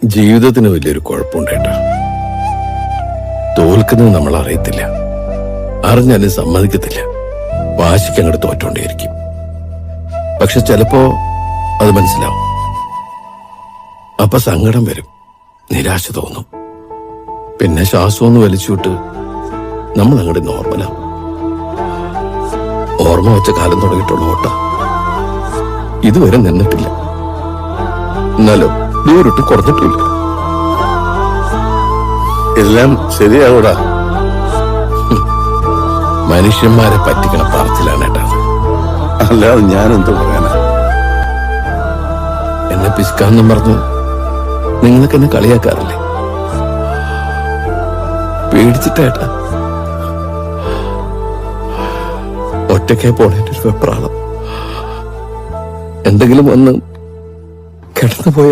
ജീവിതത്തിന് വലിയൊരു കുഴപ്പമുണ്ടേട്ടാ. തോൽക്കുന്നത് നമ്മൾ അറിയത്തില്ല, അറിഞ്ഞാലും സമ്മതിക്കത്തില്ല. വാശിക്ക് അങ്ങോട്ട് തോറ്റോണ്ടേയിരിക്കും. പക്ഷെ ചിലപ്പോ അത് മനസ്സിലാവും. അപ്പൊ സങ്കടം വരും, നിരാശ തോന്നും. പിന്നെ ശ്വാസം ഒന്ന് വലിച്ചുവിട്ട് നമ്മൾ അങ്ങോട്ട് നോർമലാവും. ഓർമ്മ വെച്ച കാലം തുടങ്ങിയിട്ടുള്ള ഓട്ട ഇതുവരെ നിന്നിട്ടില്ല. എന്നാലോ ദൂരിട്ട് കുറഞ്ഞിട്ടില്ല. എല്ലാം ശരിയാവൂടാ. മനുഷ്യന്മാരെ പറ്റിക്കണ പറച്ചിലാണ് ഏട്ടാ. അല്ലാതെ ഞാനെന്ത് പറയാനാ? എന്നെ പിസ്കാന്നും പറഞ്ഞു നിങ്ങൾക്ക് എന്നെ കളിയാക്കാറില്ലേ? പേടിച്ചിട്ടേട്ടാ. ഒറ്റയ്ക്ക് പോണേന്റെ ഒരു വെപ്രാളം. എന്തെങ്കിലും വന്ന് കിടന്നു പോയ